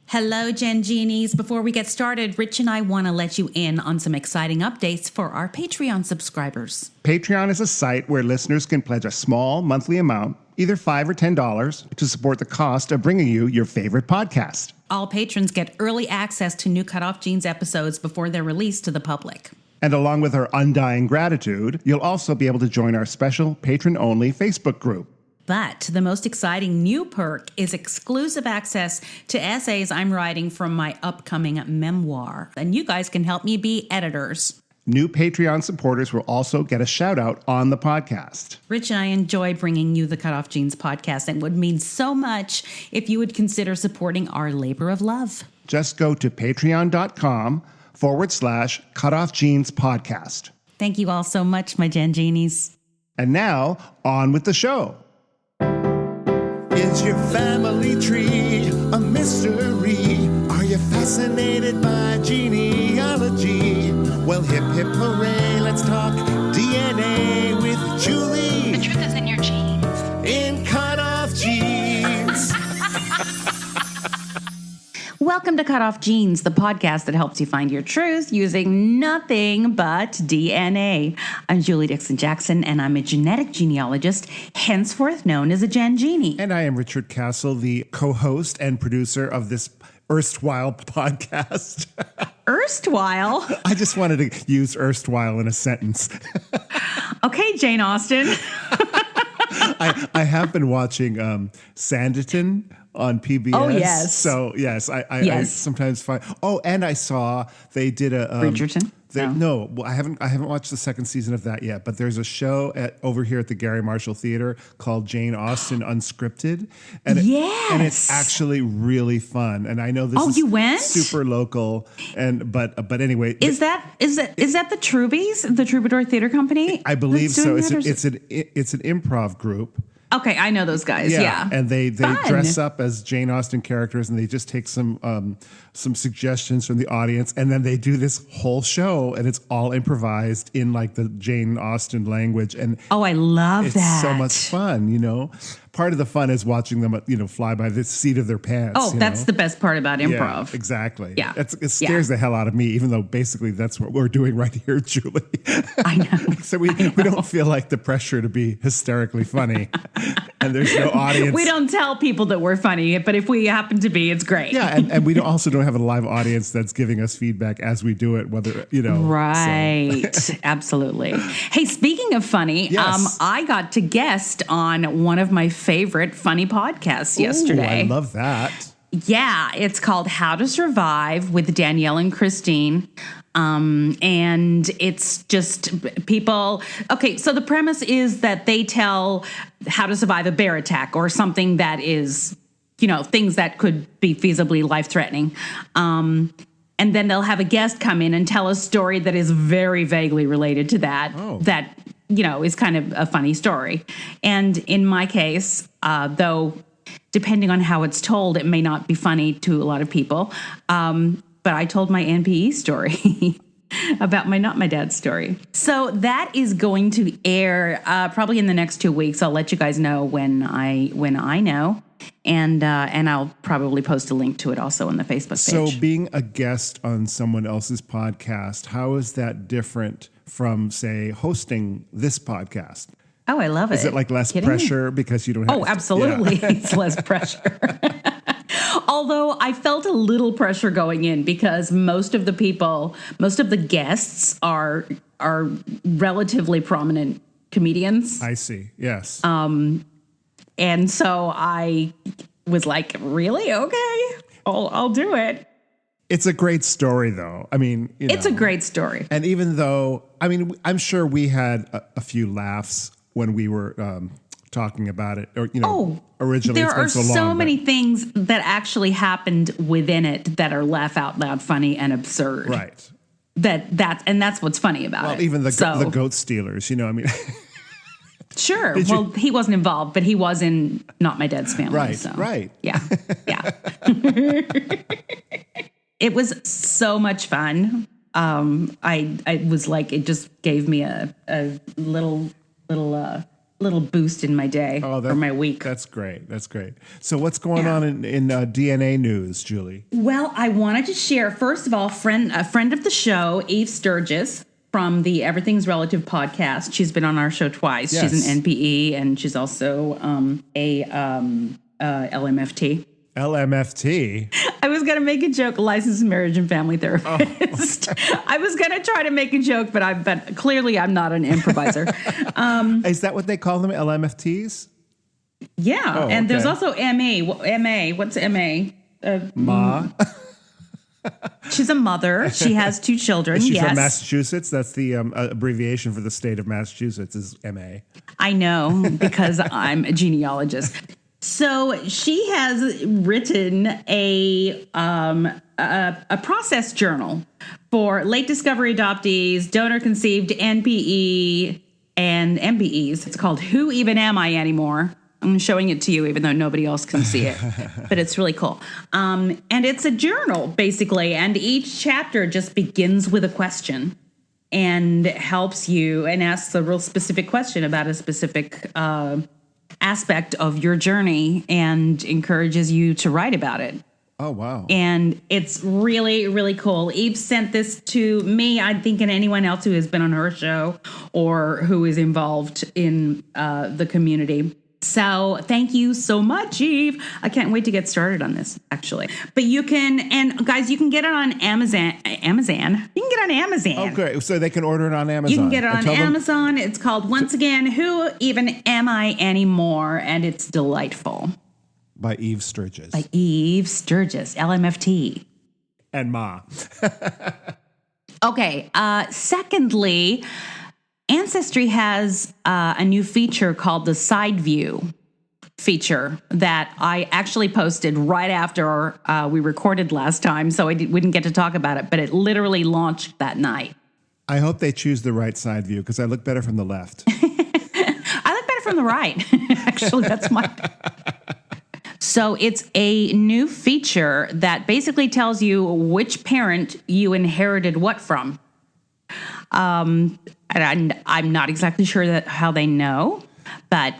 Hello, Gen Genies. Before we get started, Rich and I want to let you in on some exciting updates for our Patreon subscribers. Patreon is a site where listeners can pledge a small monthly amount, either $5 or $10, to support the cost of bringing you your favorite podcast. All patrons get early access to new CutOff Jeans episodes before they're released to the public. And along with our undying gratitude, you'll also be able to join our special patron-only Facebook group. But the most exciting new perk is exclusive access to essays I'm writing from my upcoming memoir. And you guys can help me be editors. New Patreon supporters will also get a shout-out on the podcast. Rich and I enjoy bringing you the CutOff Jeans podcast and would mean so much if you would consider supporting our labor of love. Just go to patreon.com/CutOff Jeans podcast. Thank you all so much, my Gen Genies. And now, on with the show. Is your family tree a mystery? Are you fascinated by genealogy? Well, hip, hip, hooray, let's talk DNA with Julie. The truth is in your genes. In CutOff Jeans. Welcome to CutOff Jeans, the podcast that helps you find your truth using nothing but DNA. I'm Julie Dixon-Jackson, and I'm a genetic genealogist, henceforth known as a Gen Genie. And I am Richard Castle, the co-host and producer of this erstwhile podcast. Erstwhile? I just wanted to use erstwhile in a sentence. Okay, Jane Austen. I have been watching Sanditon on PBS. Oh, yes. So, yes, I sometimes find... Oh, and I saw they did a... Bridgerton? No, well, I haven't watched the second season of that yet, but there's a show over here at the Gary Marshall Theater called Jane Austen Unscripted. And and it's actually really fun. And I know this is you went? super local, but anyway. Is that the Troubies, the Troubadour Theater Company? I believe so. It's an improv group. Okay, I know those guys. Yeah. And they dress up as Jane Austen characters, and they just take some suggestions from the audience, and then they do this whole show, and it's all improvised in like the Jane Austen language. And I love that. It's so much fun, you know. Part of the fun is watching them, fly by the seat of their pants. Oh, that's the best part about improv. Yeah, exactly. Yeah. It scares the hell out of me, even though basically that's what we're doing right here, Julie. I know. So we don't feel like the pressure to be hysterically funny, and there's no audience. We don't tell people that we're funny, but if we happen to be, it's great. Yeah, and we also don't have a live audience that's giving us feedback as we do it, whether, Right. So. Absolutely. Hey, speaking of funny, yes. I got to guest on one of my favorite funny podcasts yesterday. I love that. Yeah, it's called How to Survive with Danielle and Christine. And it's just people. Okay, so the premise is that they tell how to survive a bear attack or something that is, things that could be feasibly life-threatening. And then they'll have a guest come in and tell a story that is very vaguely related to that. Oh. That is kind of a funny story. And in my case, though, depending on how it's told, it may not be funny to a lot of people. But I told my NPE story about not my dad's story. So that is going to air probably in the next 2 weeks. I'll let you guys know when I know. And I'll probably post a link to it also on the Facebook page. So being a guest on someone else's podcast, how is that different from, say, hosting this podcast? Oh, I love it. Is it like less pressure because you don't have... Oh, absolutely. Yeah. It's less pressure. Although I felt a little pressure going in because most of the guests are relatively prominent comedians. I see. Yes. And so I was like, really? Okay, I'll do it. It's a great story, though. I mean, it's a great story. And even though, I'm sure we had a few laughs when we were talking about it, or originally. There are so many things that actually happened within it that are laugh out loud funny and absurd. Right. That's what's funny about it. Well, even the goat stealers, Sure. Well, he wasn't involved, but he was in Not My Dad's Family. Right. So. Right. Yeah. Yeah. It was so much fun. I was like, it just gave me a little little boost in my day or my week. That's great. That's great. So what's going on in DNA news, Julie? Well, I wanted to share, first of all, a friend of the show, Eve Sturges, from the Everything's Relative podcast. She's been on our show twice. Yes. She's an NPE, and she's also a LMFT. LMFT? I was going to make a joke, licensed marriage and family therapist. Oh. I was going to try to make a joke, but clearly I'm not an improviser. Is that what they call them, LMFTs? Yeah, and there's also MA. MA, what's MA? Ma? She's a mother. She has 2 children. Is she from Massachusetts? That's the abbreviation for the state of Massachusetts is MA. I know, because I'm a genealogist. So she has written a process journal for late discovery adoptees, donor-conceived NPE, and MBEs. It's called Who Even Am I Anymore? I'm showing it to you, even though nobody else can see it. But it's really cool. And it's a journal, basically. And each chapter just begins with a question and helps you and asks a real specific question about a specific aspect of your journey and encourages you to write about it. Oh, wow. And it's really, really cool. Eve sent this to me, I think, and anyone else who has been on her show or who is involved in the community. So thank you so much, Eve. I can't wait to get started on this, actually. But you can, and guys, you can get it on Amazon. You can get it on Amazon. Oh, great. So they can order it on Amazon. You can get it on Amazon. It's called, once again, Who Even Am I Anymore? And it's delightful. By Eve Sturges. By Eve Sturges, LMFT. And Ma. Okay. Secondly, Ancestry has a new feature called the Side View feature that I actually posted right after we recorded last time, so we didn't get to talk about it, but it literally launched that night. I hope they choose the right side view because I look better from the left. I look better from the right. Actually, that's my... So it's a new feature that basically tells you which parent you inherited what from. And I'm not exactly sure how they know, but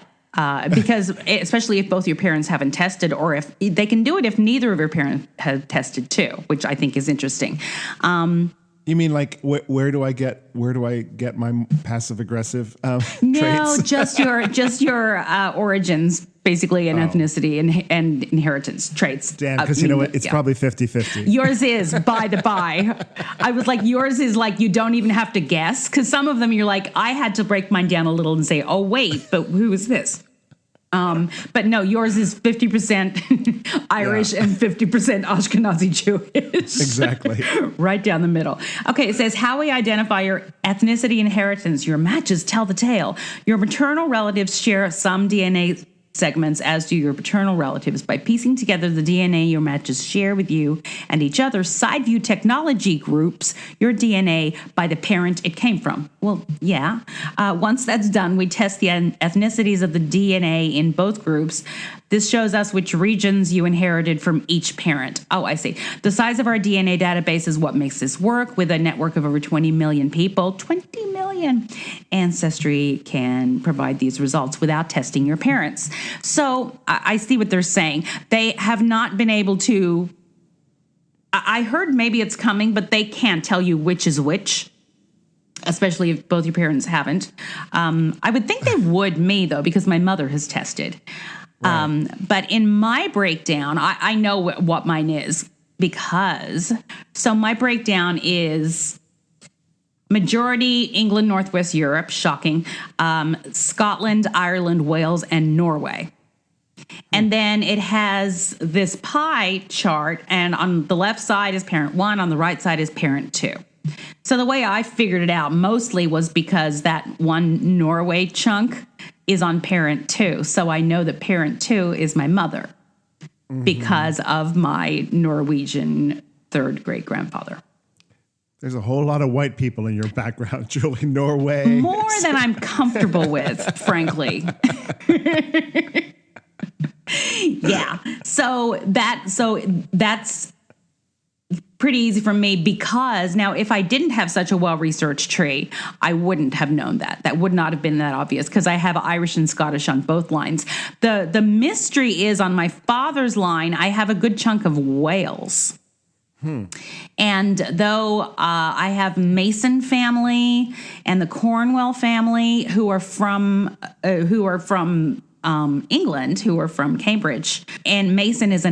because especially if both your parents haven't tested, or if they can do it if neither of your parents have tested too, which I think is interesting. You mean like where do I get my passive aggressive traits? No, just your origins, basically, and ethnicity and inheritance traits. Dan, because you know what? It's probably 50-50. Yours is, by the by. I was like, yours is like you don't even have to guess, because some of them you're like, I had to break mine down a little and say, oh, wait, but who is this? But no, yours is 50% Irish and 50% Ashkenazi Jewish. Exactly. Right down the middle. Okay, it says how we identify your ethnicity inheritance. Your matches tell the tale. Your maternal relatives share some DNA segments, as do your paternal relatives. By piecing together the DNA your matches share with you and each other, side view technology groups your DNA by the parent it came from. Well, yeah. Once that's done, we test the ethnicities of the DNA in both groups. This shows us which regions you inherited from each parent. Oh, I see. The size of our DNA database is what makes this work. With a network of over 20 million people, 20 million, Ancestry can provide these results without testing your parents. So I see what they're saying. They have not been able to, I heard maybe it's coming, but they can't tell you which is which, especially if both your parents haven't. I would think they would me, though, because my mother has tested. Right. But in my breakdown, I know what mine is so my breakdown is majority England, Northwest Europe, shocking, Scotland, Ireland, Wales, and Norway. And then it has this pie chart, and on the left side is parent 1, on the right side is parent 2. So the way I figured it out mostly was because that one Norway chunk is on parent 2. So I know that parent 2 is my mother because of my Norwegian third great-grandfather. There's a whole lot of white people in your background, Julie. Norway. More than I'm comfortable with, frankly. Yeah. So that's pretty easy for me because now if I didn't have such a well-researched tree, I wouldn't have known that. That would not have been that obvious because I have Irish and Scottish on both lines. The mystery is on my father's line, I have a good chunk of Wales. And though I have Mason family and the Cornwell family who are from England, who are from Cambridge, and Mason is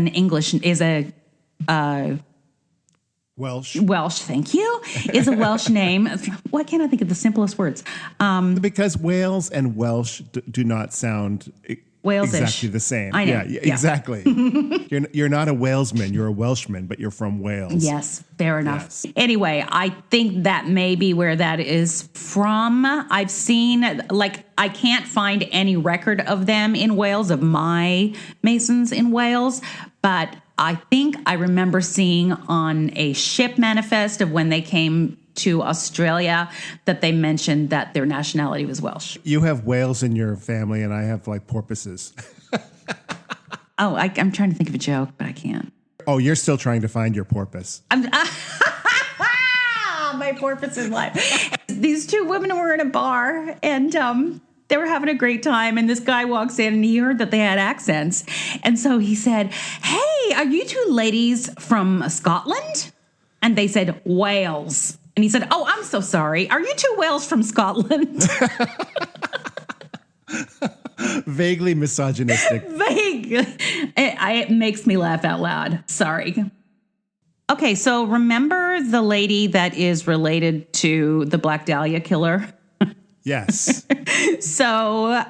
Welsh. Welsh, thank you, is a Welsh name. Why can't I think of the simplest words? Because Wales and Welsh do not sound Wales-ish. exactly the same. I know. Yeah. Exactly. You're not a Walesman, you're a Welshman, but you're from Wales. Yes, fair enough. Yes. Anyway, I think that may be where that is from. I've seen, I can't find any record of them in Wales, of my Masons in Wales, but I think I remember seeing on a ship manifest of when they came to Australia that they mentioned that their nationality was Welsh. You have whales in your family, and I have porpoises. Oh, I'm trying to think of a joke, but I can't. Oh, you're still trying to find your porpoise. My porpoise is life. These two women were in a bar, and they were having a great time, and this guy walks in, and he heard that they had accents. And so he said, "Hey, are you two ladies from Scotland?" And they said, "Wales." And he said, "Oh, I'm so sorry. Are you two whales from Scotland?" Vaguely misogynistic. Vaguely. It makes me laugh out loud. Sorry. Okay, so remember the lady that is related to the Black Dahlia killer? Yes. So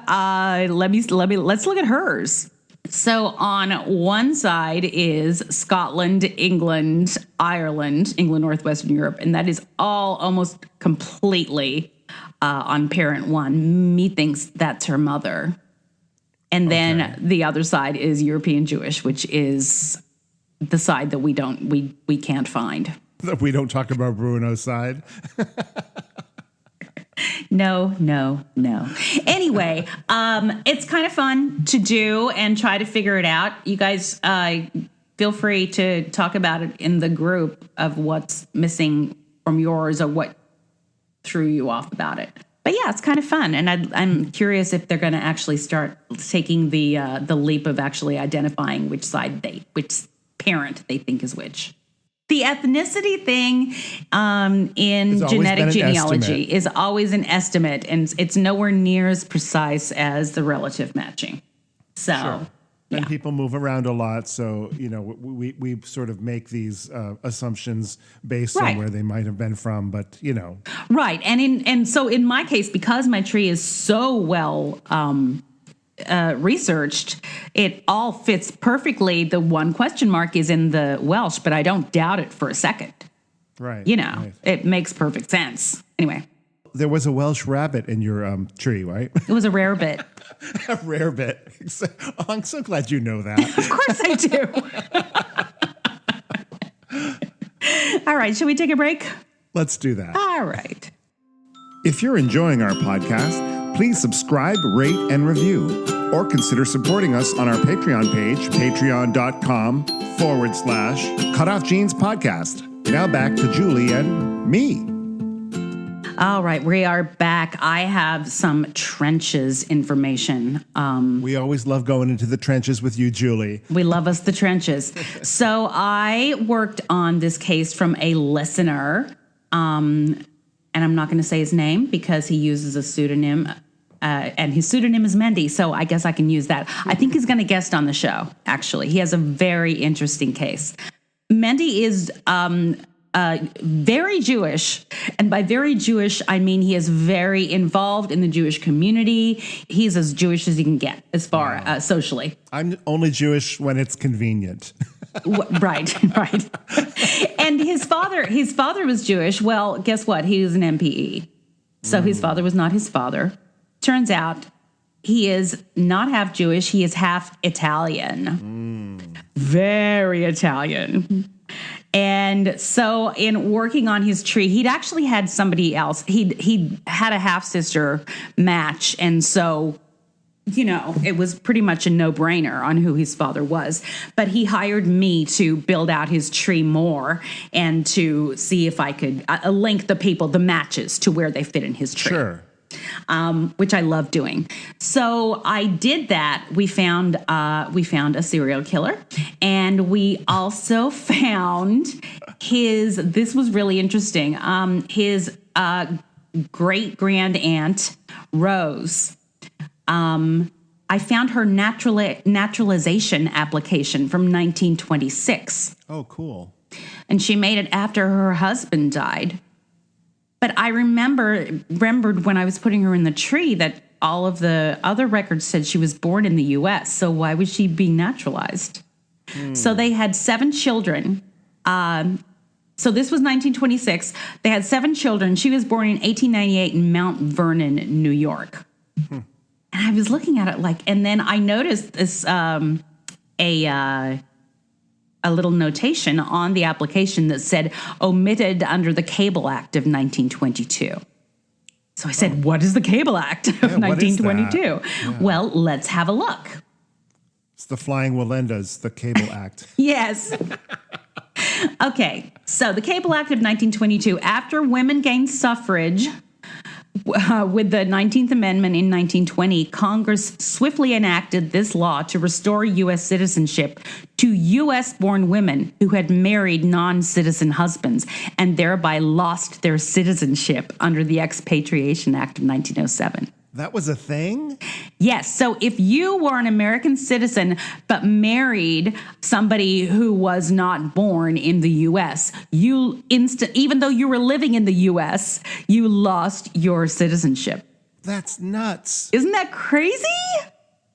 let's look at hers. So on one side is Scotland, England, Ireland, Northwestern Europe, and that is all almost completely on parent one. Methinks that's her mother. And then the other side is European Jewish, which is the side that we can't find. We don't talk about Bruno's side. No. Anyway, it's kind of fun to do and try to figure it out. You guys feel free to talk about it in the group of what's missing from yours or what threw you off about it. But yeah, it's kind of fun. And I'm curious if they're going to actually start taking the leap of actually identifying which parent they think is which. The ethnicity thing in genetic genealogy is always an estimate, and it's nowhere near as precise as the relative matching. So, sure. And people move around a lot, so we sort of make these assumptions based on where they might have been from, but right. And so in my case, because my tree is so well researched, it all fits perfectly. The one question mark is in the Welsh, but I don't doubt it for a second. Right. Right. It makes perfect sense. Anyway. There was a Welsh rabbit in your tree, right? It was a rare bit. A rare bit. Oh, I'm so glad you know that. Of course I do. All right. Shall we take a break? Let's do that. All right. If you're enjoying our podcast, please subscribe, rate, and review, or consider supporting us on our Patreon page, patreon.com/CutOff Jeans Podcast. Now back to Julie and me. All right, we are back. I have some trenches information. We always love going into the trenches with you, Julie. We love us the trenches. So I worked on this case from a listener, and I'm not going to say his name because he uses a pseudonym, and his pseudonym is Mendy, so I guess I can use that. I think he's going to guest on the show, actually. He has a very interesting case. Mendy is very Jewish, and by very Jewish, I mean he is very involved in the Jewish community. He's as Jewish as you can get as far socially. I'm only Jewish when it's convenient. Right. And his father was Jewish. Well, guess what? He was an MPE. So his father was not his father. Turns out he is not half Jewish. He is half Italian. Very Italian. And so in working on his tree, he'd actually had somebody else. He'd had a half-sister match. And so it was pretty much a no-brainer on who his father was. But he hired me to build out his tree more and to see if I could link the matches to where they fit in his tree. Sure. Which I love doing. So I did that. We found a serial killer, and we also found this was really interesting. His great grand aunt Rose. I found her naturalization application from 1926. Oh, cool. And she made it after her husband died. But I remembered when I was putting her in the tree that all of the other records said she was born in the U.S., so why was she being naturalized? So they had 7 children. So this was 1926. They had 7 children. She was born in 1898 in Mount Vernon, New York. And I was looking at it and then I noticed this, a little notation on the application that said omitted under the Cable Act of 1922. So I said, what is the Cable Act of 1922? Yeah. Well, let's have a look. It's the Flying Walendas, the Cable Act. Yes. Okay. So the Cable Act of 1922, after women gained suffrage with the 19th Amendment in 1920, Congress swiftly enacted this law to restore U.S. citizenship to U.S.-born women who had married non-citizen husbands and thereby lost their citizenship under the Expatriation Act of 1907. That was a thing? Yes. So if you were an American citizen but married somebody who was not born in the U.S., even though you were living in the U.S., you lost your citizenship. That's nuts. Isn't that crazy?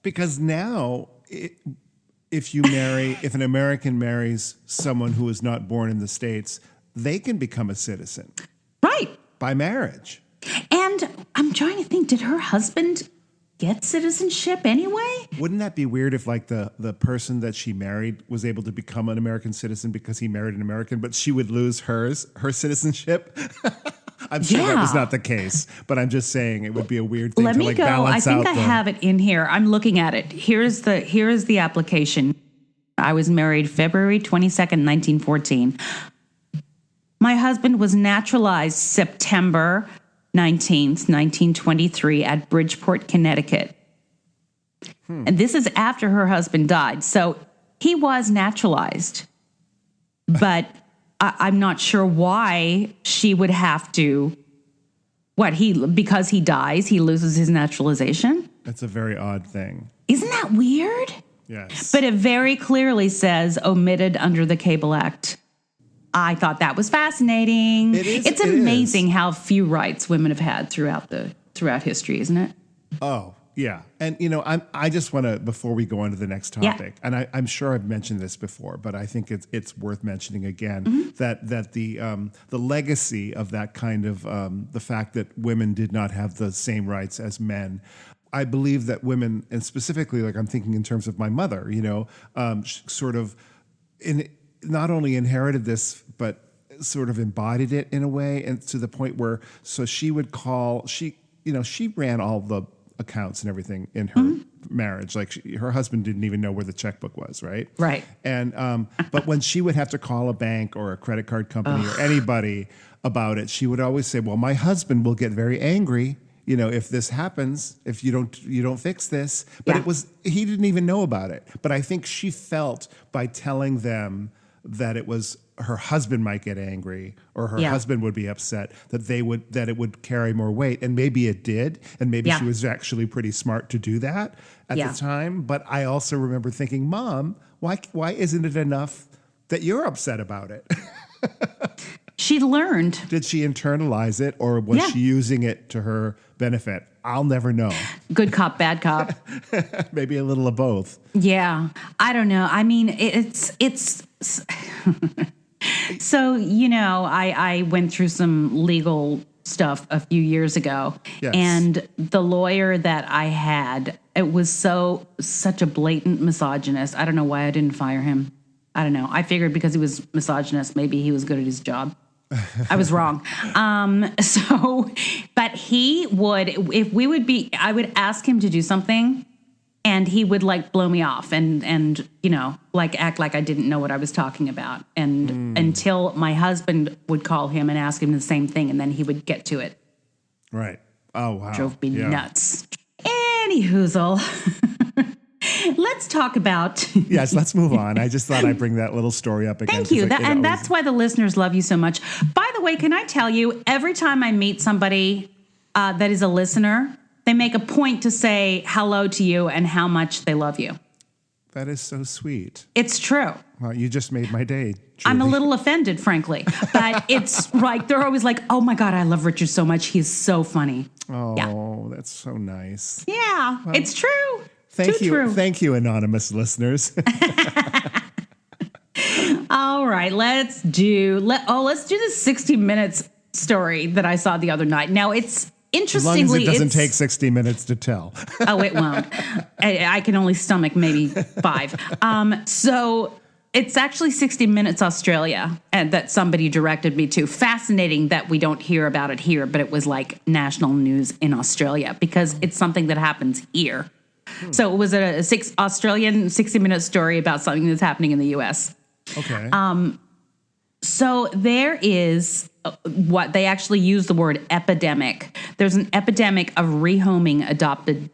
Because now, if an American marries someone who is not born in the States, they can become a citizen. Right. By marriage. And I'm trying to think, did her husband get citizenship anyway? Wouldn't that be weird if the person that she married was able to become an American citizen because he married an American, but she would lose her citizenship? I'm sure that was not the case, but I'm just saying it would be a weird thing to balance out. I think I have it in here. I'm looking at it. Here's the application. I was married February 22nd, 1914. My husband was naturalized September 19th, 1923 at Bridgeport, Connecticut. And this is after her husband died. So he was naturalized, but I'm not sure why she would have to, because he dies, he loses his naturalization? That's a very odd thing. Isn't that weird? Yes. But it very clearly says omitted under the Cable Act. I thought that was fascinating. It's amazing how few rights women have had throughout history, isn't it? Oh, yeah. And, I just want to, before we go on to the next topic, and I'm sure I've mentioned this before, but I think it's worth mentioning again, that the legacy of that kind of, the fact that women did not have the same rights as men, I believe that women, and specifically, I'm thinking in terms of my mother, sort of not only inherited this, but sort of embodied it in a way, and to the point where, so she would she ran all the accounts and everything in her marriage. Her husband didn't even know where the checkbook was, right? Right. And but when she would have to call a bank or a credit card company or anybody about it, she would always say, "Well, my husband will get very angry, if this happens, if you don't fix this." But he didn't even know about it. But I think she felt by telling them that it was her husband might get angry or her husband would be upset, that it would carry more weight. And maybe it did. And maybe she was actually pretty smart to do that at the time. But I also remember thinking, Mom, why isn't it enough that you're upset about it? She learned. Did she internalize it, or was she using it to her benefit? I'll never know. Good cop, bad cop. Maybe a little of both. Yeah. I don't know. I mean, it's so, I went through some legal stuff a few years ago. Yes. And the lawyer that I had, it was such a blatant misogynist. I don't know why I didn't fire him. I don't know. I figured because he was misogynist, maybe he was good at his job. I was wrong. But he would, I would ask him to do something And he would like blow me off and like act like I didn't know what I was talking about. And until my husband would call him and ask him the same thing, and then he would get to it. Right. Oh, wow. Drove me nuts. Any hoozle. Let's talk about. Yes, let's move on. I just thought I'd bring that little story up again. Thank you. That's why the listeners love you so much. By the way, can I tell you, every time I meet somebody that is a listener, they make a point to say hello to you and how much they love you. That is so sweet. It's true. Well, you just made my day, Julie. I'm a little offended, frankly. But it's like, they're always like, oh my God, I love Richard so much. He's so funny. Oh, that's so nice. Yeah, well, it's true. Thank you. True. Thank you, anonymous listeners. All right, let's do this 60 Minutes story that I saw the other night. Now, it's interestingly, as long as it doesn't take 60 minutes to tell. Oh, it won't. I can only stomach maybe 5. So it's actually 60 Minutes Australia, and that somebody directed me to. Fascinating that we don't hear about it here, but it was like national news in Australia because it's something that happens here. So it was a Australian 60-minute story about something that's happening in the U.S. Okay. So there is what they actually use the word epidemic. There's an epidemic of rehoming adopted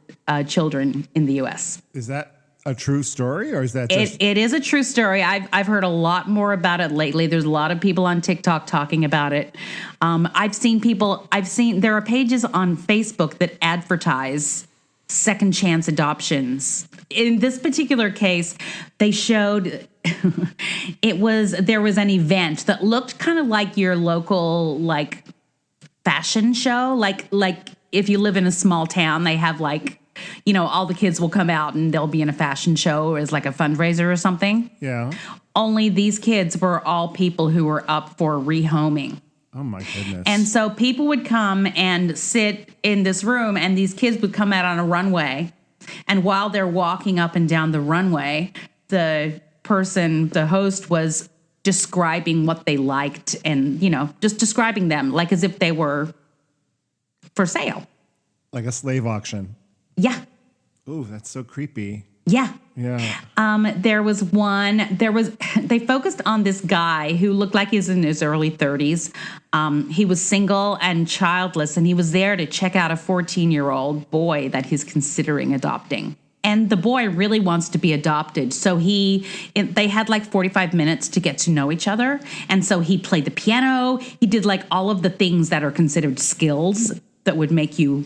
children in the U.S. Is that a true story, or is that just... It is a true story. I've heard a lot more about it lately. There's a lot of people on TikTok talking about it. There are pages on Facebook that advertise second chance adoptions. In this particular case, they showed there was an event that looked kind of like your local like fashion show. Like if you live in a small town, they have like, all the kids will come out and they'll be in a fashion show as like a fundraiser or something. Yeah. Only these kids were all people who were up for rehoming. Oh, my goodness. And so people would come and sit in this room, and these kids would come out on a runway. And while they're walking up and down the runway, the host was describing what they liked and, just describing them like as if they were for sale. Like a slave auction. Yeah. Ooh, that's so creepy. Yeah. Yeah. They focused on this guy who looked like he's in his early 30s. He was single and childless, and he was there to check out a 14-year-old boy that he's considering adopting. And the boy really wants to be adopted. So they had like 45 minutes to get to know each other. And so he played the piano. He did like all of the things that are considered skills that would make you,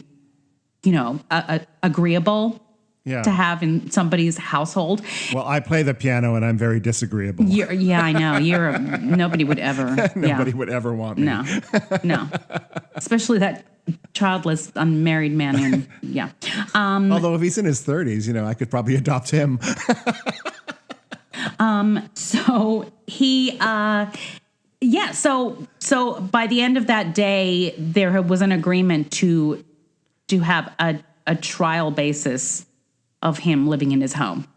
agreeable. Yeah. To have in somebody's household. Well, I play the piano and I'm very disagreeable. I know. Nobody would ever. Nobody would ever want me. No. Especially that childless, unmarried man. Although if he's in his 30s, I could probably adopt him. So he, So by the end of that day, there was an agreement to have a trial basis of him living in his home.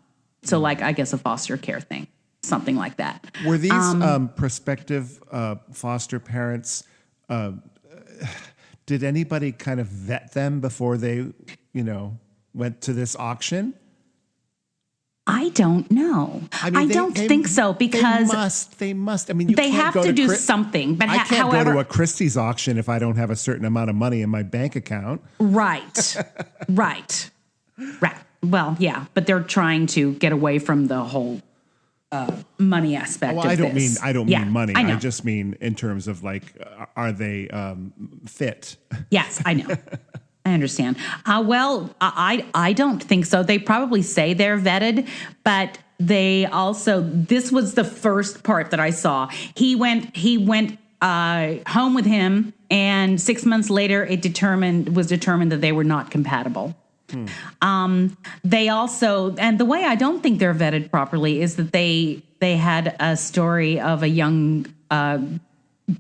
So like, I guess a foster care thing, something like that. Were these prospective foster parents, did anybody kind of vet them before they, went to this auction? I don't know. I don't think so because they must. I mean, you they can't have go to do something. But I can't however, go to a Christie's auction if I don't have a certain amount of money in my bank account. Right. Well, yeah, but they're trying to get away from the whole money aspect. Well, I don't mean money. I just mean in terms of like, are they fit? Yes, I know. I understand. I don't think so. They probably say they're vetted, but this was the first part that I saw. He went home with him, and 6 months later, it was determined that they were not compatible. They also, and the way I don't think they're vetted properly is that they had a story of a young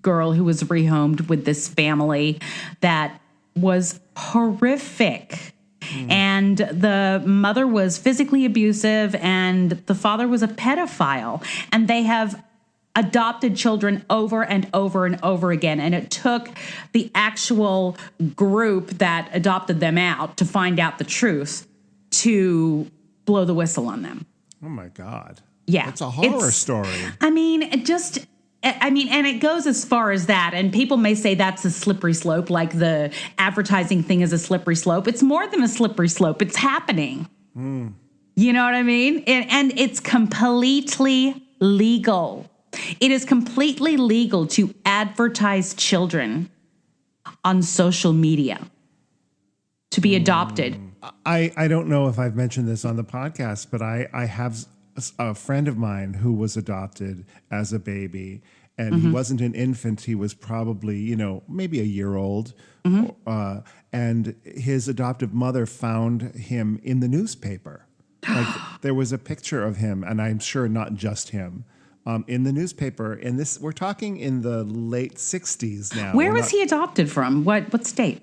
girl who was rehomed with this family that was horrific. And the mother was physically abusive and the father was a pedophile. And they have adopted children over and over and over again. And it took the actual group that adopted them out to find out the truth to blow the whistle on them. Oh my God. Yeah. It's a horror story. I mean, and it goes as far as that. And people may say that's a slippery slope, like the advertising thing is a slippery slope. It's more than a slippery slope. It's happening. You know what I mean? And it's completely legal. It is completely legal to advertise children on social media to be adopted. I don't know if I've mentioned this on the podcast, but I have a friend of mine who was adopted as a baby, and he wasn't an infant. He was probably, maybe a year old. And his adoptive mother found him in the newspaper. Like there was a picture of him, and I'm sure not just him, in the newspaper. And we're talking in the late 60s now. Where was he adopted from? What state?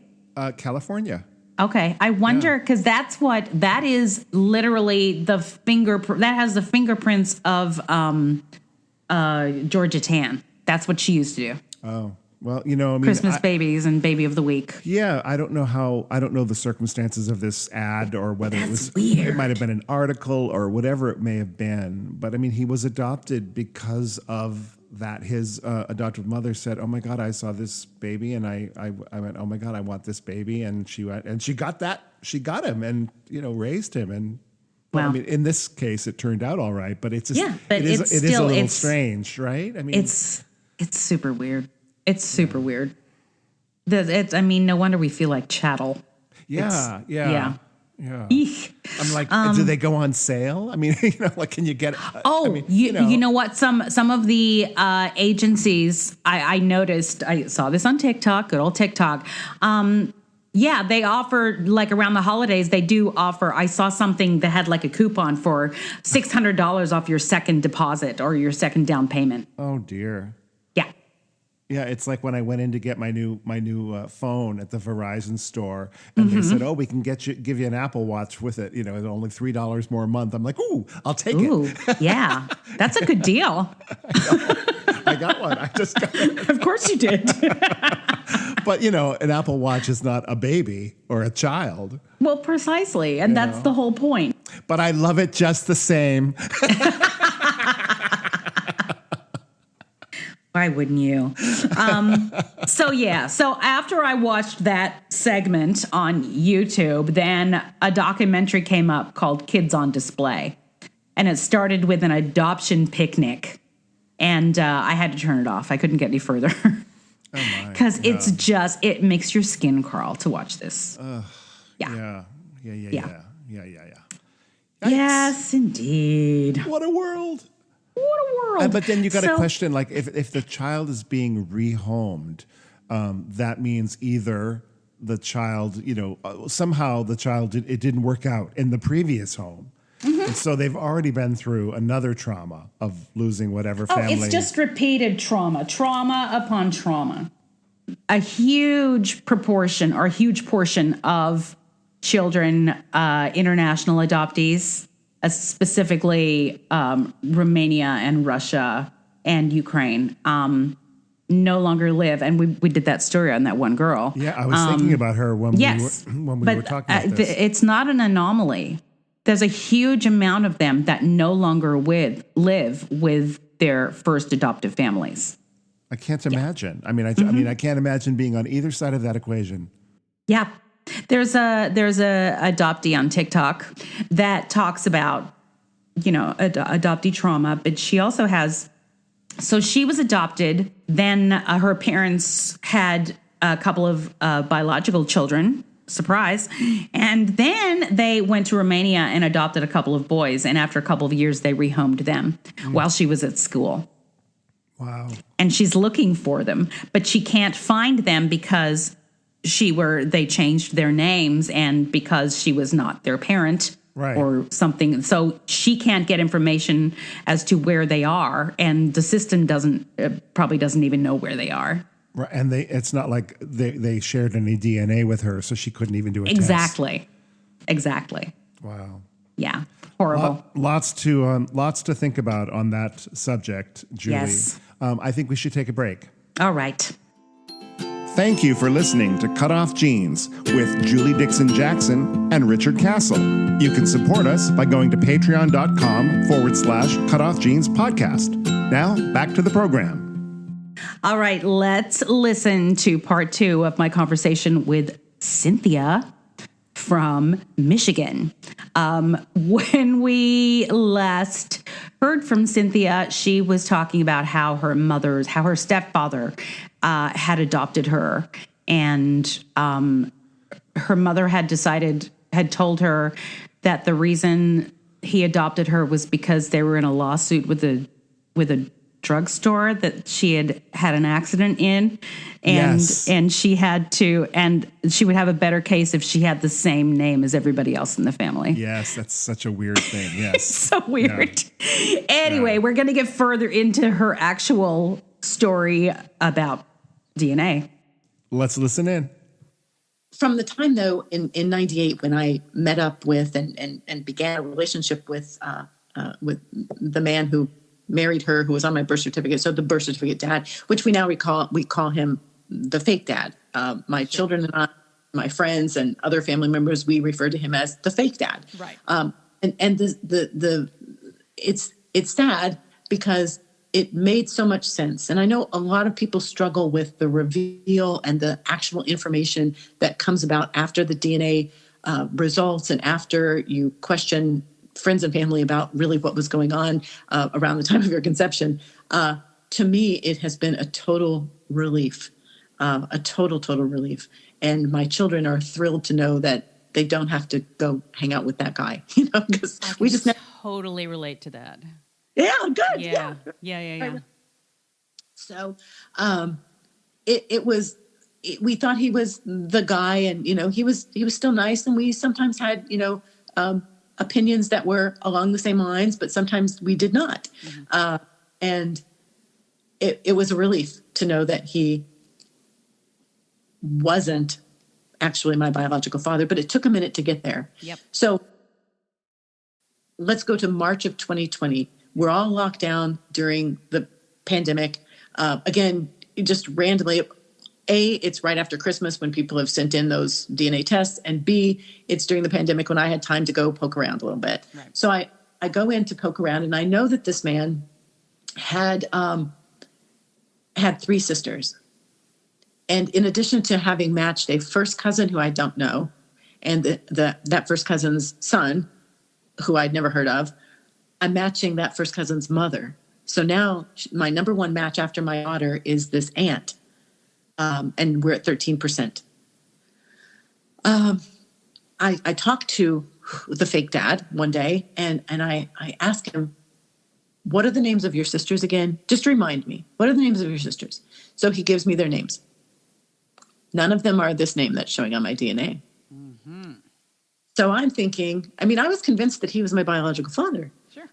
California. Okay. I wonder, because that is literally that has the fingerprints of Georgia Tan. That's what she used to do. Oh, well, Christmas babies and baby of the week. Yeah. I don't know the circumstances of this ad or whether weird. It might have been an article or whatever it may have been. But I mean, he was adopted because of that. His adoptive mother said, "Oh my God, I saw this baby," and I went, "Oh my God, I want this baby," and she went and she got him and raised him. And well, I mean, in this case, it turned out all right, but it's just, it is a little strange, right? I mean, it's super weird. It's super weird. No wonder we feel like chattel. Yeah. Eek. I'm like, do they go on sale? I mean, can you get? You know what? Some of the agencies I noticed. I saw this on TikTok. Good old TikTok. They offer, like around the holidays. They do offer. I saw something that had like a coupon for $600 off your second deposit or your second down payment. Oh dear. Yeah, it's like when I went in to get my new phone at the Verizon store, and they said, "Oh, we can give you an Apple Watch with it. It's only $3 more a month." I'm like, "Ooh, I'll take it." Yeah, that's a good deal. I got one. I just got it. Of course you did. But an Apple Watch is not a baby or a child. Well, precisely, and that's the whole point. But I love it just the same. Why wouldn't you? So after I watched that segment on YouTube, then a documentary came up called Kids on Display. And it started with an adoption picnic. And I had to turn it off. I couldn't get any further. Because it makes your skin crawl to watch this. Yeah. Yes, indeed. What a world. But then you got to question, like, if the child is being rehomed, that means either the child, somehow the child it didn't work out in the previous home. And so they've already been through another trauma of losing whatever family. It's just repeated trauma upon trauma. A huge proportion or a huge portion of children, international adoptees, specifically Romania and Russia and Ukraine, no longer live. And we did that story on that one girl. Yeah, I was thinking about her when we were talking about this. It's not an anomaly. There's a huge amount of them that no longer live with their first adoptive families. I can't imagine. I mean, I can't imagine being on either side of that equation. Yeah. There's a adoptee on TikTok that talks about, adoptee trauma, but she also has, so she was adopted. Then her parents had a couple of biological children, surprise. And then they went to Romania and adopted a couple of boys. And after a couple of years, they rehomed them while she was at school. Wow. And she's looking for them, but she can't find them because they changed their names and because she was not their parent or something. So she can't get information as to where they are. And the system probably doesn't even know where they are. Right. And it's not like they shared any DNA with her, so she couldn't even do a test. Exactly. Wow. Yeah. Horrible. Lots to think about on that subject, Julie. Yes. I think we should take a break. All right. Thank you for listening to CutOff Genes with Julie Dixon Jackson and Richard Castle. You can support us by going to patreon.com/CutOff Genes podcast. Now, back to the program. All right, let's listen to part 2 of my conversation with Cynthia from Michigan. When we last heard from Cynthia, she was talking about how her stepfather had adopted her, and her mother had told her that the reason he adopted her was because they were in a lawsuit with a drugstore that she had an accident in, and she would have a better case if she had the same name as everybody else in the family. Yes, that's such a weird thing. Yes. So weird. Yeah. Anyway, we're going to get further into her actual story about DNA. Let's listen in. From the time, though, in 98, when I met up with and began a relationship with the man who married her, who was on my birth certificate, so the birth certificate dad, which we call him the fake dad. My children and I, my friends and other family members, we refer to him as the fake dad. Right. It's sad because it made so much sense. And I know a lot of people struggle with the reveal and the actual information that comes about after the DNA results and after you question friends and family about really what was going on around the time of your conception. To me, it has been a total relief, a total relief. And my children are thrilled to know that they don't have to go hang out with that guy, because we just totally relate to that. Yeah, good. Yeah. So, we thought he was the guy, and he was still nice, and we sometimes had opinions that were along the same lines, but sometimes we did not. Mm-hmm. And it was a relief to know that he wasn't actually my biological father, but it took a minute to get there. Yep. So let's go to March of 2020. We're all locked down during the pandemic. Again, just randomly, A, it's right after Christmas when people have sent in those DNA tests, and B, it's during the pandemic when I had time to go poke around a little bit. Right. So I go in to poke around, and I know that this man had 3 sisters. And in addition to having matched a first cousin who I don't know, and that first cousin's son, who I'd never heard of, I'm matching that first cousin's mother. So now my number one match after my daughter is this aunt. And we're at 13%. I talked to the fake dad one day, and I asked him, what are the names of your sisters again? Just remind me. What are the names of your sisters? So he gives me their names. None of them are this name that's showing on my DNA. Mm-hmm. So I'm thinking, I was convinced that he was my biological father. Sure.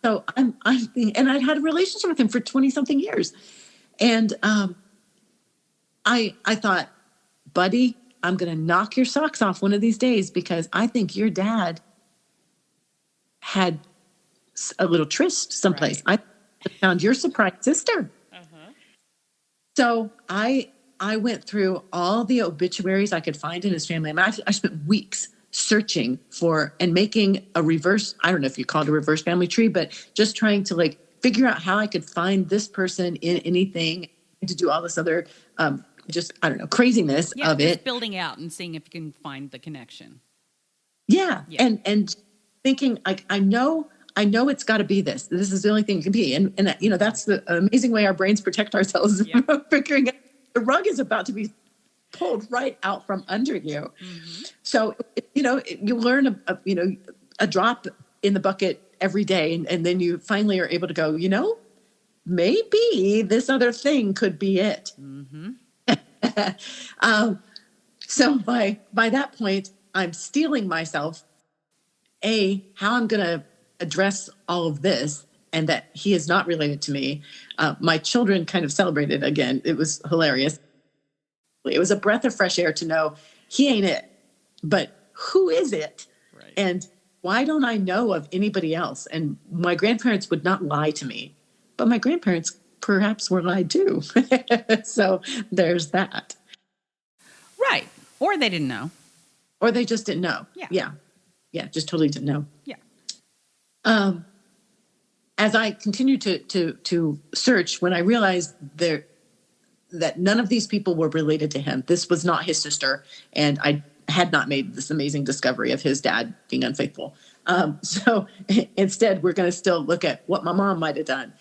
So I'm thinking, and I'd had a relationship with him for 20 something years. And, I thought, buddy, I'm going to knock your socks off one of these days, because I think your dad had a little tryst someplace. Right. I found your surprise sister. Uh-huh. So I went through all the obituaries I could find in his family. I spent weeks searching for and making a reverse, I don't know if you call it a reverse family tree, but just trying to figure out how I could find this person in anything, to do all this other craziness of it. Building out and seeing if you can find the connection. Yeah. And thinking, I know it's got to be this. This is the only thing it can be. And that's the amazing way our brains protect ourselves. Yeah. Figuring out the rug is about to be pulled right out from under you. Mm-hmm. So, you learn a drop in the bucket every day. And then you finally are able to go, maybe this other thing could be it. Mm-hmm. So by that point, I'm steeling myself, how I'm going to address all of this, and that he is not related to me. My children kind of celebrated again. It was hilarious. It was a breath of fresh air to know he ain't it, but who is it? Right. And why don't I know of anybody else? And my grandparents would not lie to me, but my grandparents perhaps were lied to. So there's that. Or they didn't know. Or they just didn't know. Yeah. Yeah, just totally didn't know. Yeah. As I continued to search, when I realized that none of these people were related to him, this was not his sister, and I had not made this amazing discovery of his dad being unfaithful. So instead, we're going to still look at what my mom might have done.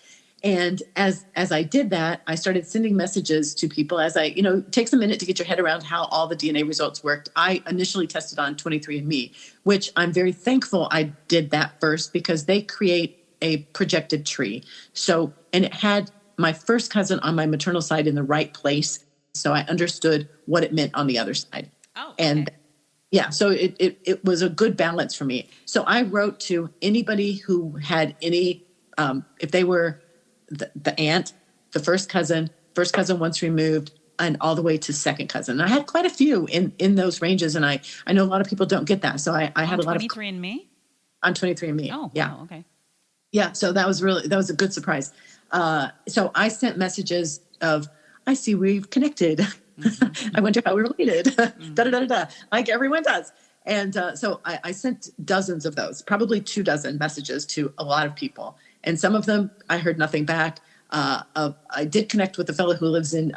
And as I did that, I started sending messages to people it takes a minute to get your head around how all the DNA results worked. I initially tested on 23andMe, which I'm very thankful I did that first because they create a projected tree. So, and it had my first cousin on my maternal side in the right place. So I understood what it meant on the other side. Oh, okay. And yeah, so it was a good balance for me. So I wrote to anybody who had any, if they were the aunt, the first cousin once removed, and all the way to second cousin. And I had quite a few in those ranges, and I know a lot of people don't get that. So I had a lot of 23andMe? On 23andMe. Oh, yeah. wow, okay. Yeah, so that was a good surprise. So I sent messages of, I see we've connected. Mm-hmm. I wonder how we're related. Mm-hmm. Da, da, da, da, da, like everyone does. And so I sent dozens of those, probably 24 messages to a lot of people. And some of them I heard nothing back. I did connect with a fellow who lives in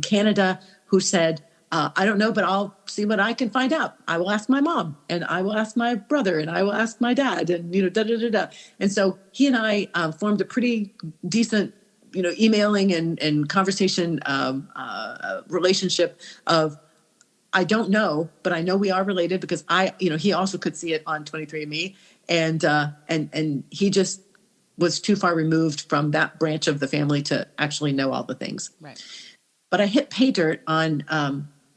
Canada who said, I don't know, but I'll see what I can find out. I will ask my mom, and I will ask my brother, and I will ask my dad, and da da da da. And so he and I formed a pretty decent, emailing and conversation relationship of, I don't know, but I know we are related because he also could see it on 23andMe, and he just was too far removed from that branch of the family to actually know all the things. Right. But I hit pay dirt on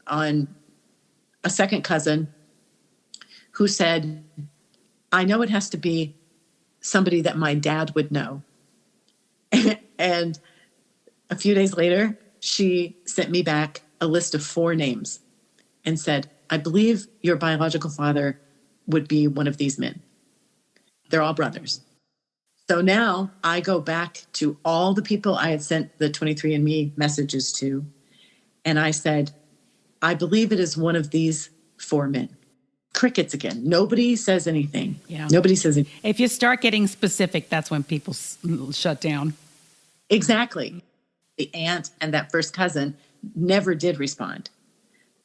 a second cousin who said, I know it has to be somebody that my dad would know. And a few days later, she sent me back a list of 4 names and said, I believe your biological father would be one of these men. They're all brothers. So now I go back to all the people I had sent the 23andMe messages to, and I said, I believe it is one of these 4 men. Crickets again. Nobody says anything. Yeah. Nobody says anything. If you start getting specific, that's when people shut down. Exactly. The aunt and that first cousin never did respond.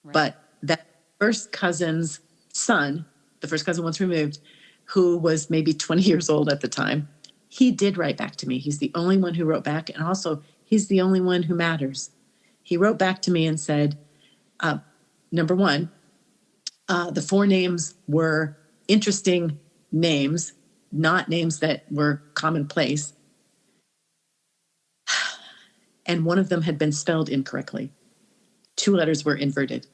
Right. But that first cousin's son, the first cousin once removed, who was maybe 20 years old at the time, he did write back to me. He's the only one who wrote back. And also, he's the only one who matters. He wrote back to me and said, number one, the 4 names were interesting names, not names that were commonplace. And one of them had been spelled incorrectly. 2 letters were inverted.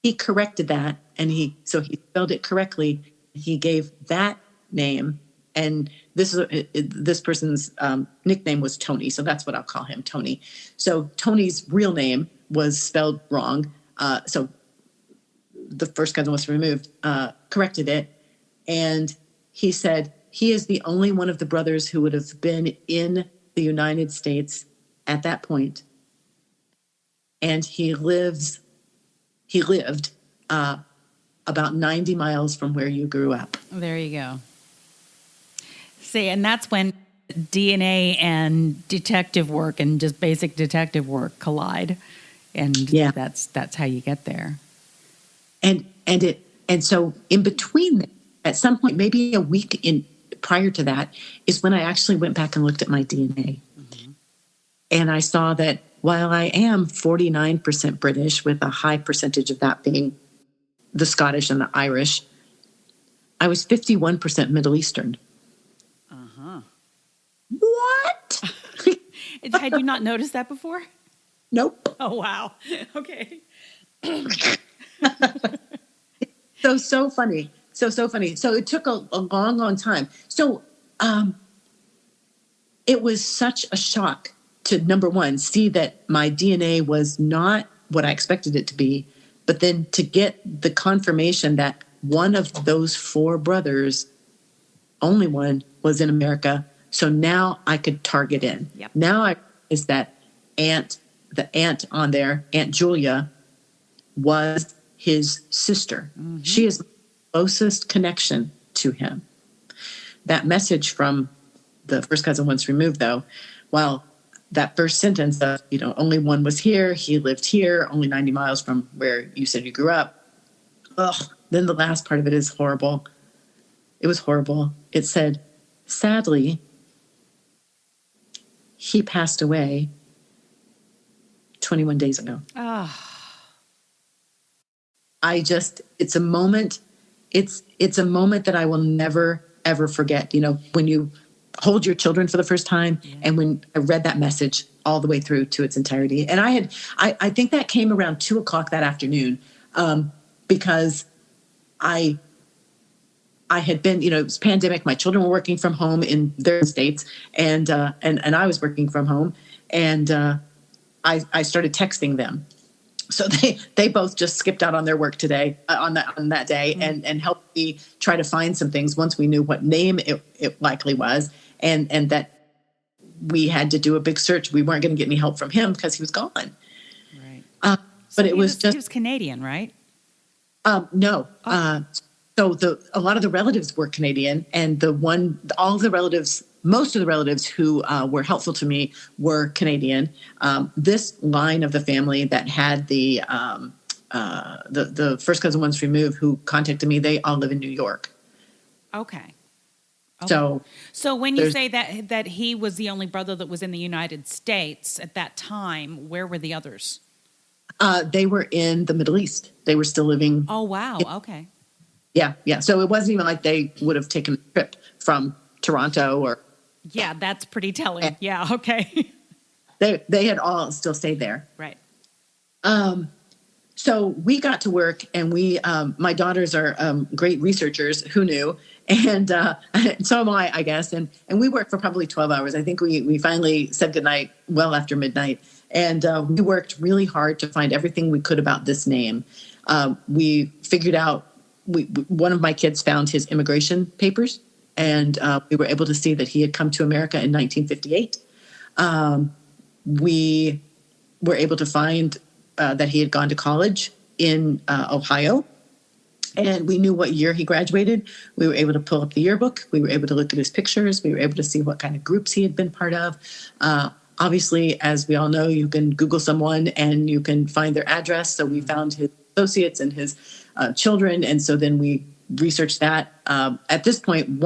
He corrected that, and he spelled it correctly. He gave that name, and this person's nickname was Tony, so that's what I'll call him, Tony. So Tony's real name was spelled wrong. So the first cousin was removed, corrected it, and he said he is the only one of the brothers who would have been in the United States at that point, and he lived about 90 miles from where you grew up. There you go. See, and that's when DNA and detective work and just basic detective work collide, and yeah, that's how you get there. And so in between, at some point, maybe a week prior to that, is when I actually went back and looked at my DNA, mm-hmm. and I saw that while I am 49% British, with a high percentage of that being the Scottish and the Irish, I was 51% Middle Eastern. Uh-huh. What? Had you not noticed that before? Nope. Oh, wow. Okay. So funny. So funny. So it took a long time. So it was such a shock to, number one, see that my DNA was not what I expected it to be, but then to get the confirmation that one of those 4 brothers, only one, was in America. So now I could target in. Yep. Now the aunt on there, Aunt Julia, was his sister. She is the closest connection to him. That message from the first cousin once removed, though, while that first sentence of, only one was here, he lived here, only 90 miles from where you said you grew up. Then the last part of it is horrible. It was horrible. It said, sadly, he passed away 21 days ago. It's a moment that I will never, ever forget. When you hold your children for the first time, and when I read that message all the way through to its entirety. And I think that came around 2:00 that afternoon, because I had been, it was pandemic. My children were working from home in their states, and I was working from home, and I started texting them. So they both just skipped out on their work today, on that day, and helped me try to find some things once we knew what name it likely was, and that we had to do a big search. We weren't going to get any help from him because he was gone. Right. But he was Canadian, right? No. So a lot of the relatives were Canadian, and most of the relatives who were helpful to me were Canadian. This line of the family that had the first cousin once removed who contacted me, they all live in New York. Okay. So when you say that he was the only brother that was in the United States at that time, where were the others? They were in the Middle East. They were still living. Oh, wow. Okay. Yeah. So it wasn't even like they would have taken a trip from Toronto or. Yeah, that's pretty telling. Yeah, okay. They had all still stayed there. Right. So we got to work, and my daughters are great researchers. Who knew? And so am I guess. And we worked for probably 12 hours. I think we finally said goodnight well after midnight. And we worked really hard to find everything we could about this name. We figured out, one of my kids found his immigration papers, and we were able to see that he had come to America in 1958. We were able to find that he had gone to college in Ohio, and we knew what year he graduated. We were able to pull up the yearbook. We were able to look at his pictures. We were able to see what kind of groups he had been part of. Obviously, as we all know, you can Google someone and you can find their address. So we found his associates and his children, and so then we researched that. At this point,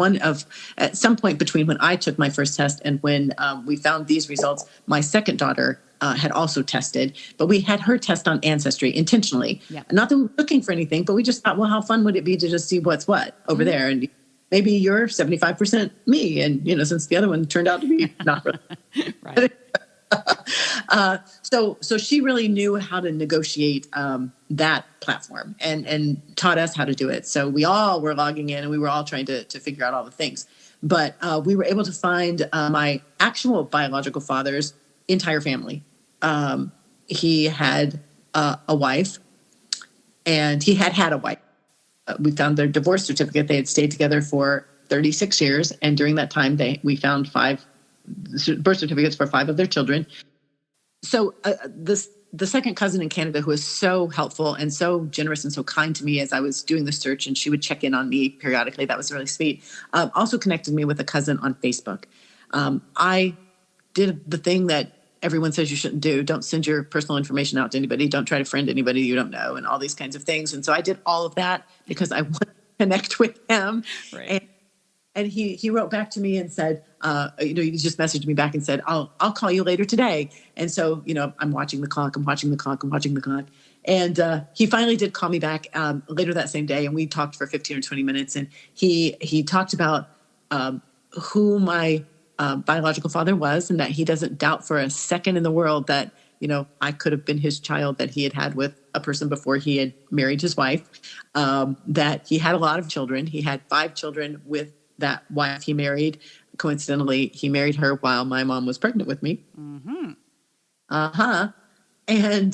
at some point between when I took my first test and when we found these results, my second daughter had also tested, but we had her test on Ancestry intentionally. Yeah. Not that we were looking for anything, but we just thought, well, how fun would it be to just see what's what over there? And maybe you're 75% me. And, since the other one turned out to be not really. Right. So she really knew how to negotiate that platform and taught us how to do it. So we all were logging in, and we were all trying to figure out all the things. But we were able to find my actual biological father's entire family. He had a wife, and he had a wife. We found their divorce certificate. They had stayed together for 36 years, and during that time, we found 5 birth certificates for 5 of their children. So the second cousin in Canada, who was so helpful and so generous and so kind to me as I was doing the search, and she would check in on me periodically. That was really sweet. Also connected me with a cousin on Facebook. I did the thing that everyone says you shouldn't do. Don't send your personal information out to anybody. Don't try to friend anybody you don't know, and all these kinds of things. And so I did all of that because I wanted to connect with him. Right. And he wrote back to me and said, he just messaged me back and said, I'll call you later today. And so, I'm watching the clock. And he finally did call me back later that same day. And we talked for 15 or 20 minutes. And he talked about who my biological father was, and that he doesn't doubt for a second in the world that, I could have been his child that he had with a person before he had married his wife, that he had a lot of children. He had 5 children with that wife he married. Coincidentally, he married her while my mom was pregnant with me. Mm-hmm. And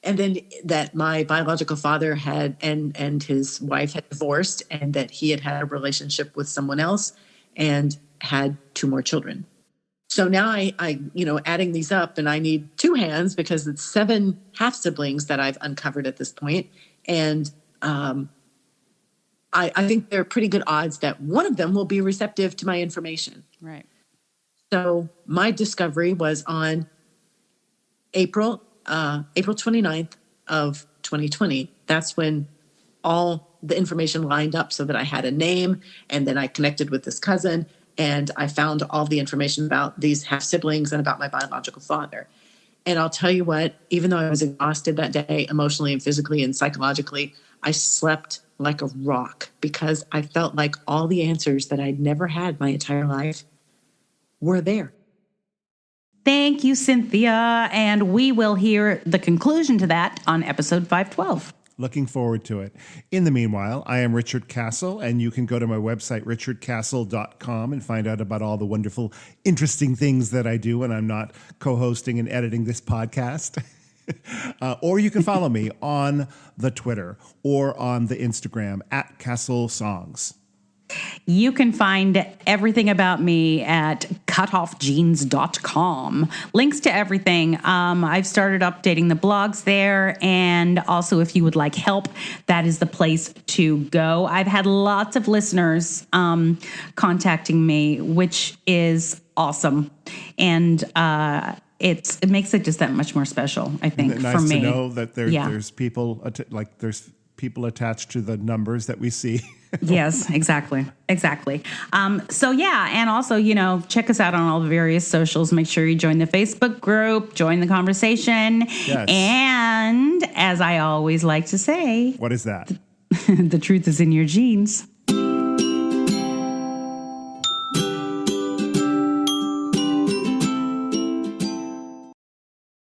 then that my biological father had and his wife had divorced, and that he had a relationship with someone else and had 2 more children. So now I, adding these up, and I need 2 hands because it's 7 half siblings that I've uncovered at this point. And I think there are pretty good odds that one of them will be receptive to my information. Right. So my discovery was on April 29th of 2020. That's when all the information lined up so that I had a name, and then I connected with this cousin, and I found all the information about these half siblings and about my biological father. And I'll tell you what, even though I was exhausted that day, emotionally and physically and psychologically, I slept like a rock because I felt like all the answers that I'd never had my entire life were there. Thank you, Cynthia. And we will hear the conclusion to that on episode 512. Looking forward to it. In the meanwhile, I am Richard Castle, and you can go to my website, richardcastle.com, and find out about all the wonderful, interesting things that I do when I'm not co-hosting and editing this podcast. Or you can follow me on the Twitter or on the Instagram at Castle Songs. You can find everything about me at cutoffjeans.com. Links to everything. I've started updating the blogs there. And also, if you would like help, that is the place to go. I've had lots of listeners contacting me, which is awesome. And it makes it just that much more special, I think, for me. Nice to know that there's people, there's people attached to the numbers that we see. Yes, exactly. So yeah, and also, check us out on all the various socials. Make sure you join the Facebook group, join the conversation. Yes. And as I always like to say, What is that? The truth is in your genes.